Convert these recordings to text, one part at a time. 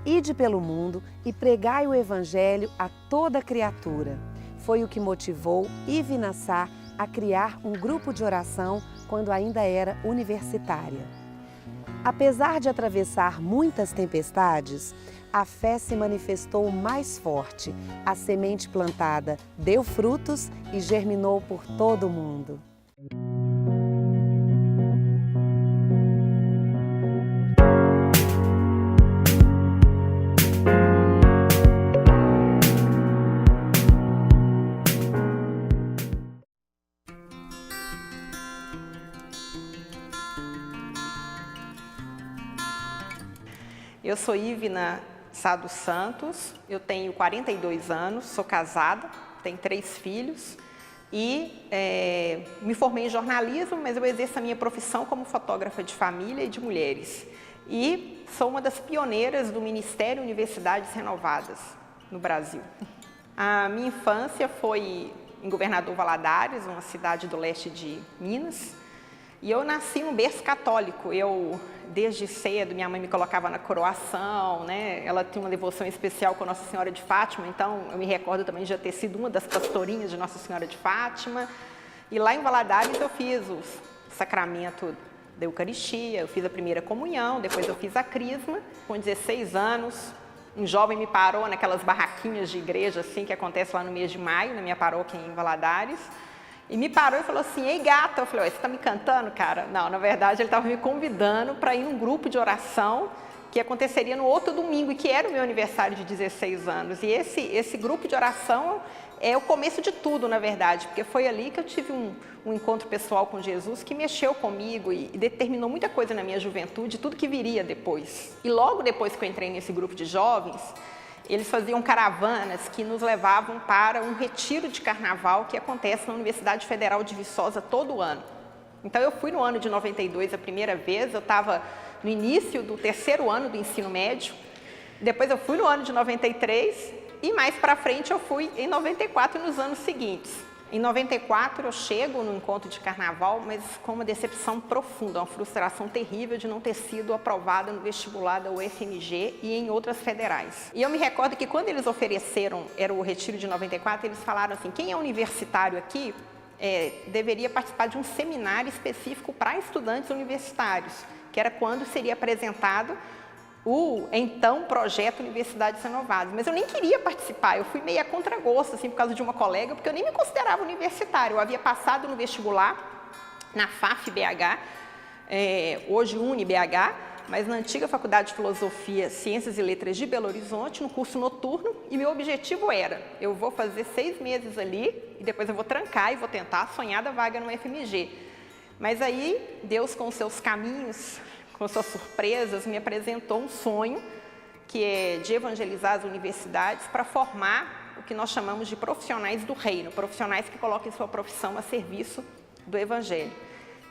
Ide pelo mundo e pregai o Evangelho a toda criatura. Foi o que motivou Ive Nassar a criar um grupo de oração quando ainda era universitária. Apesar de atravessar muitas tempestades, a fé se manifestou mais forte. A semente plantada deu frutos e germinou por todo o mundo. Eu sou Ivna Sá dos Santos, eu tenho 42 anos, sou casada, tenho 3 filhos e me formei em jornalismo, mas eu exerço a minha profissão como fotógrafa de família e de mulheres. E sou uma das pioneiras do Ministério Universidades Renovadas no Brasil. A minha infância foi em Governador Valadares, uma cidade do leste de Minas. E eu nasci num berço católico. Eu, desde cedo, minha mãe me colocava na coroação, né? Ela tinha uma devoção especial com Nossa Senhora de Fátima, então eu me recordo também de já ter sido uma das pastorinhas de Nossa Senhora de Fátima. E lá em Valadares eu fiz o sacramento da Eucaristia, eu fiz a primeira comunhão, depois eu fiz a crisma. Com 16 anos, um jovem me parou naquelas barraquinhas de igreja assim que acontece lá no mês de maio, na minha paróquia em Valadares. E me parou e falou assim: ei, gata. Eu falei: você está me cantando, cara? Não, na verdade ele estava me convidando para ir num grupo de oração que aconteceria no outro domingo e que era o meu aniversário de 16 anos. E esse grupo de oração é o começo de tudo, na verdade, porque foi ali que eu tive um encontro pessoal com Jesus que mexeu comigo e determinou muita coisa na minha juventude, tudo que viria depois. E logo depois que eu entrei nesse grupo de jovens, eles faziam caravanas que nos levavam para um retiro de carnaval que acontece na Universidade Federal de Viçosa todo ano. Então eu fui no ano de 92 a primeira vez, eu estava no início do 3º ano do ensino médio, depois eu fui no ano de 93 e mais para frente eu fui em 94 e nos anos seguintes. Em 94 eu chego no encontro de carnaval, mas com uma decepção profunda, uma frustração terrível de não ter sido aprovada no vestibular da UFMG e em outras federais. E eu me recordo que quando eles ofereceram, era o retiro de 94, eles falaram assim: quem é universitário aqui deveria participar de um seminário específico para estudantes universitários, que era quando seria apresentado o então projeto Universidades Renovadas. Mas eu nem queria participar, eu fui meio a contragosto, assim, por causa de uma colega, porque eu nem me considerava universitário. Eu havia passado no vestibular na FAF-BH, hoje UniBH, mas na antiga Faculdade de Filosofia, Ciências e Letras de Belo Horizonte, no curso noturno, e meu objetivo era: eu vou fazer 6 meses ali e depois eu vou trancar e vou tentar a sonhada vaga no FMG. Mas aí, Deus, com os seus caminhos, com suas surpresas, me apresentou um sonho que é de evangelizar as universidades para formar o que nós chamamos de profissionais do reino, profissionais que coloquem sua profissão a serviço do evangelho.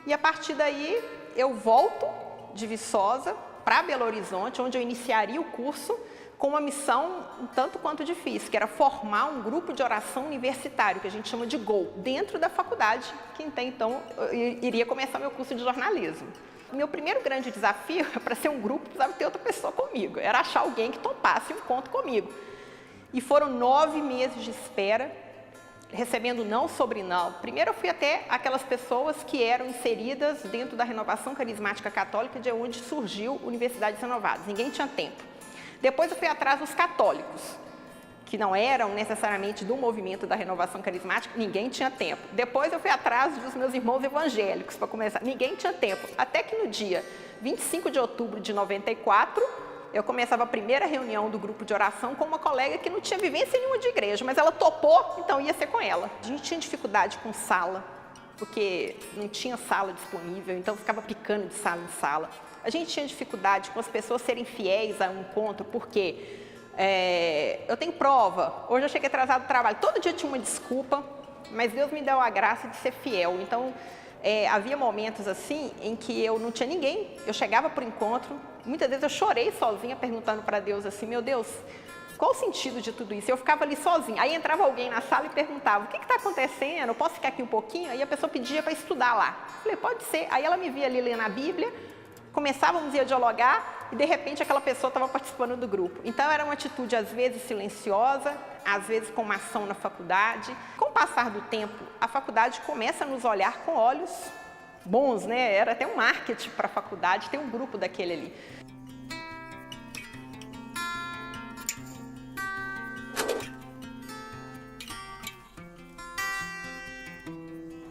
E a partir daí eu volto de Viçosa para Belo Horizonte, onde eu iniciaria o curso com uma missão um tanto quanto difícil, que era formar um grupo de oração universitário, que a gente chama de GOL, dentro da faculdade, que até então eu iria começar meu curso de jornalismo. O meu primeiro grande desafio, para ser um grupo, precisava ter outra pessoa comigo. Era achar alguém que topasse um encontro comigo. E foram 9 meses de espera, recebendo não sobre não. Primeiro eu fui até aquelas pessoas que eram inseridas dentro da Renovação Carismática Católica, de onde surgiu Universidades Renovadas. Ninguém tinha tempo. Depois eu fui atrás dos católicos, que não eram necessariamente do movimento da Renovação Carismática, ninguém tinha tempo. Depois eu fui atrás dos meus irmãos evangélicos, para começar, ninguém tinha tempo. Até que no dia 25 de outubro de 94, eu começava a primeira reunião do grupo de oração com uma colega que não tinha vivência nenhuma de igreja, mas ela topou, então ia ser com ela. A gente tinha dificuldade com sala, porque não tinha sala disponível, então ficava picando de sala em sala. A gente tinha dificuldade com as pessoas serem fiéis a um encontro, porque eu tenho prova, hoje eu cheguei atrasado do trabalho, todo dia tinha uma desculpa, mas Deus me deu a graça de ser fiel. Então, havia momentos assim em que eu não tinha ninguém, eu chegava para o encontro, muitas vezes eu chorei sozinha perguntando para Deus assim: meu Deus, qual o sentido de tudo isso? Eu ficava ali sozinha, aí entrava alguém na sala e perguntava: o que está acontecendo? Eu posso ficar aqui um pouquinho? Aí a pessoa pedia para estudar lá. Eu falei: pode ser. Aí ela me via ali lendo a Bíblia, começávamos a dialogar e de repente aquela pessoa estava participando do grupo. Então era uma atitude às vezes silenciosa, às vezes com uma ação na faculdade. Com o passar do tempo, a faculdade começa a nos olhar com olhos bons, né? Era até um marketing para a faculdade, tem um grupo daquele ali.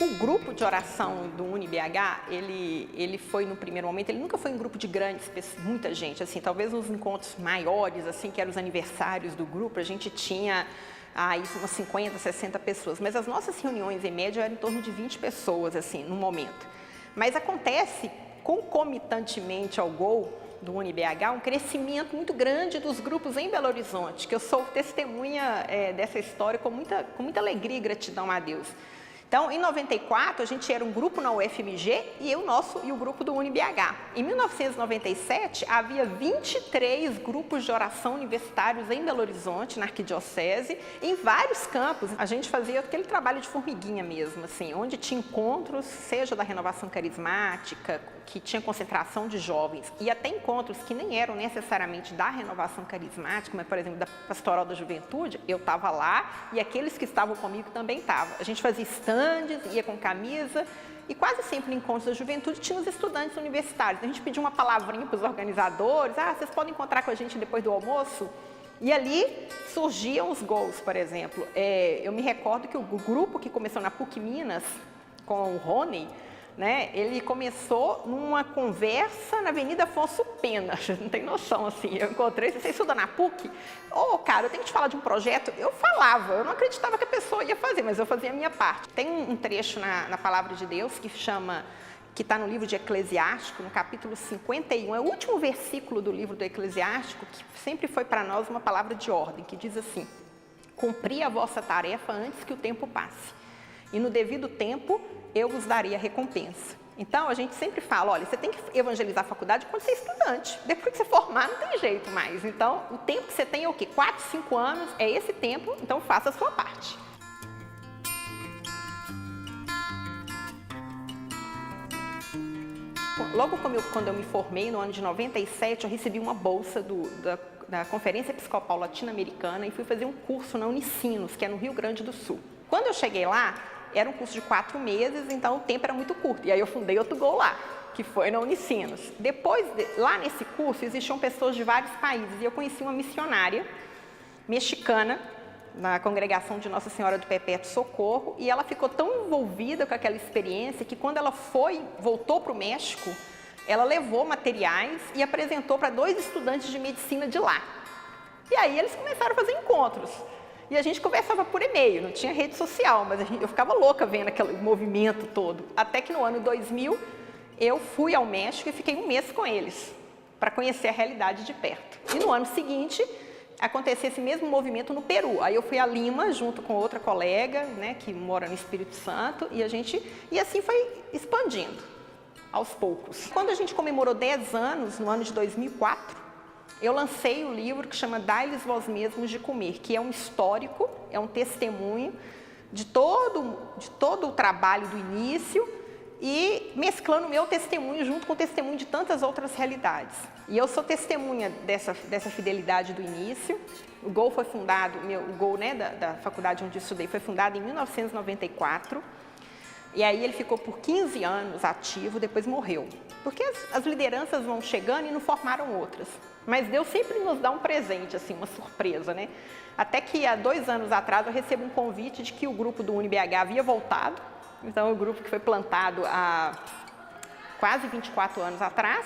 O grupo de oração do UniBH, ele foi no primeiro momento, ele nunca foi um grupo de grandes, muita gente, assim, talvez nos encontros maiores, assim, que eram os aniversários do grupo, a gente tinha isso, umas 50, 60 pessoas, mas as nossas reuniões em média eram em torno de 20 pessoas, assim, no momento. Mas acontece concomitantemente ao Gol do UniBH um crescimento muito grande dos grupos em Belo Horizonte, que eu sou testemunha dessa história com muita alegria e gratidão a Deus. Então, em 94, a gente era um grupo na UFMG e o grupo do UniBH. Em 1997, havia 23 grupos de oração universitários em Belo Horizonte, na Arquidiocese, em vários campos. A gente fazia aquele trabalho de formiguinha mesmo, assim, onde tinha encontros, seja da renovação carismática, que tinha concentração de jovens, e até encontros que nem eram necessariamente da renovação carismática, mas, por exemplo, da Pastoral da Juventude, eu estava lá e aqueles que estavam comigo também estavam. A gente fazia estandes, ia com camisa, e quase sempre no encontro da juventude tinha os estudantes universitários. A gente pedia uma palavrinha para os organizadores, vocês podem encontrar com a gente depois do almoço? E ali surgiam os gols, por exemplo. Eu me recordo que o grupo que começou na PUC Minas, com o Rony, né, ele começou numa conversa na Avenida Afonso Pena, não tem noção, assim, eu encontrei, você estuda na PUC? Cara, eu tenho que te falar de um projeto. Eu falava, eu não acreditava que a pessoa ia fazer, mas eu fazia a minha parte. Tem um trecho na Palavra de Deus que está no livro de Eclesiástico, no capítulo 51, é o último versículo do livro do Eclesiástico, que sempre foi para nós uma palavra de ordem, que diz assim: cumpri a vossa tarefa antes que o tempo passe, e no devido tempo eu vos daria recompensa. Então, a gente sempre fala, olha, você tem que evangelizar a faculdade quando você é estudante. Depois que você formar, não tem jeito mais. Então, o tempo que você tem é o quê? 4, 5 anos, é esse tempo, então faça a sua parte. Logo quando eu me formei, no ano de 97, eu recebi uma bolsa da Conferência Episcopal Latino-Americana e fui fazer um curso na Unicinos, que é no Rio Grande do Sul. Quando eu cheguei lá, era um curso de 4 meses, então o tempo era muito curto. E aí eu fundei outro Gol lá, que foi na Unicinos. Depois, lá nesse curso, existiam pessoas de vários países. E eu conheci uma missionária mexicana, na congregação de Nossa Senhora do Perpétuo Socorro, e ela ficou tão envolvida com aquela experiência que quando ela voltou para o México, ela levou materiais e apresentou para 2 estudantes de medicina de lá. E aí eles começaram a fazer encontros. E a gente conversava por e-mail, não tinha rede social, mas eu ficava louca vendo aquele movimento todo. Até que no ano 2000, eu fui ao México e fiquei um mês com eles, para conhecer a realidade de perto. E no ano seguinte, aconteceu esse mesmo movimento no Peru. Aí eu fui a Lima, junto com outra colega, né, que mora no Espírito Santo, e assim foi expandindo, aos poucos. Quando a gente comemorou 10 anos, no ano de 2004, eu lancei o livro que chama Dai-lhes vós mesmos de comer, que é um histórico, é um testemunho de todo o trabalho do início e mesclando o meu testemunho junto com o testemunho de tantas outras realidades. E eu sou testemunha dessa fidelidade do início. O Gol foi fundado, o Gol, né, da faculdade onde eu estudei, foi fundado em 1994. E aí ele ficou por 15 anos ativo, depois morreu. Porque as lideranças vão chegando e não formaram outras. Mas Deus sempre nos dá um presente, assim, uma surpresa, né? Até que há 2 anos atrás eu recebo um convite de que o grupo do UniBH havia voltado. Então, o grupo que foi plantado há quase 24 anos atrás.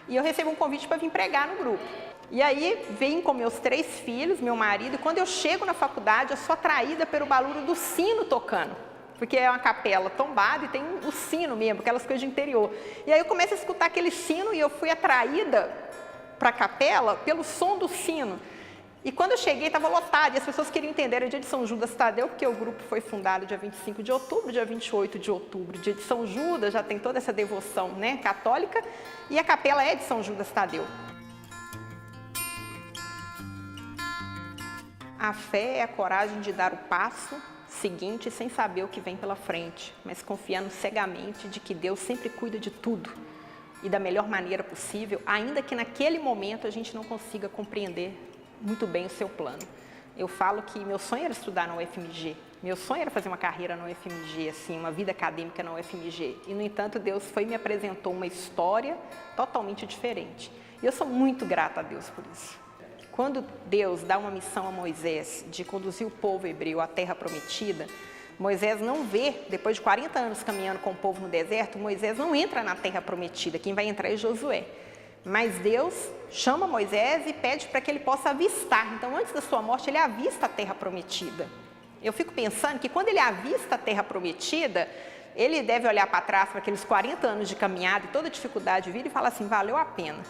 E eu recebo um convite para vir pregar no grupo. E aí, vim com meus 3 filhos, meu marido, e quando eu chego na faculdade, eu sou atraída pelo barulho do sino tocando. Porque é uma capela tombada e tem o sino mesmo, aquelas coisas de interior. E aí eu começo a escutar aquele sino e eu fui atraída para a capela pelo som do sino. E quando eu cheguei, estava lotado, e as pessoas queriam entender, era dia de São Judas Tadeu, porque o grupo foi fundado dia 25 de outubro, dia 28 de outubro, dia de São Judas, já tem toda essa devoção, né, católica, e a capela é de São Judas Tadeu. A fé é a coragem de dar o passo seguinte sem saber o que vem pela frente, mas confiando cegamente de que Deus sempre cuida de tudo, e da melhor maneira possível, ainda que naquele momento a gente não consiga compreender muito bem o seu plano. Eu falo que meu sonho era estudar na UFMG, meu sonho era fazer uma carreira na UFMG, assim, uma vida acadêmica na UFMG. E, no entanto, Deus foi e me apresentou uma história totalmente diferente. E eu sou muito grata a Deus por isso. Quando Deus dá uma missão a Moisés de conduzir o povo hebreu à terra prometida, Moisés não vê, depois de 40 anos caminhando com o povo no deserto, Moisés não entra na terra prometida, quem vai entrar é Josué. Mas Deus chama Moisés e pede para que ele possa avistar. Então, antes da sua morte, ele avista a terra prometida. Eu fico pensando que quando ele avista a terra prometida, ele deve olhar para trás, para aqueles 40 anos de caminhada e toda dificuldade de vida e falar assim, valeu a pena.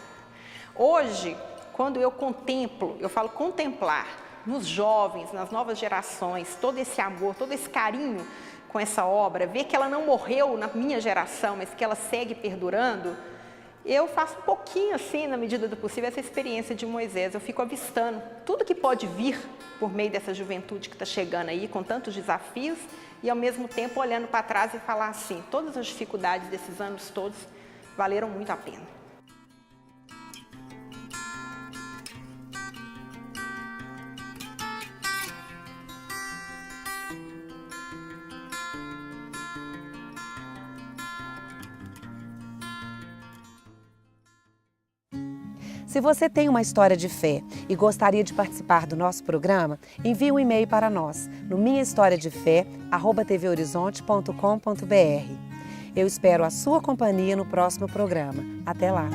Hoje, quando eu contemplo, eu falo contemplar, nos jovens, nas novas gerações, todo esse amor, todo esse carinho com essa obra, ver que ela não morreu na minha geração, mas que ela segue perdurando, eu faço um pouquinho assim, na medida do possível, essa experiência de Moisés. Eu fico avistando tudo que pode vir por meio dessa juventude que está chegando aí, com tantos desafios, e ao mesmo tempo olhando para trás e falar assim, todas as dificuldades desses anos todos valeram muito a pena. Se você tem uma história de fé e gostaria de participar do nosso programa, envie um e-mail para nós no minhahistoriadefé@tvhorizonte.com.br. Eu espero a sua companhia no próximo programa. Até lá!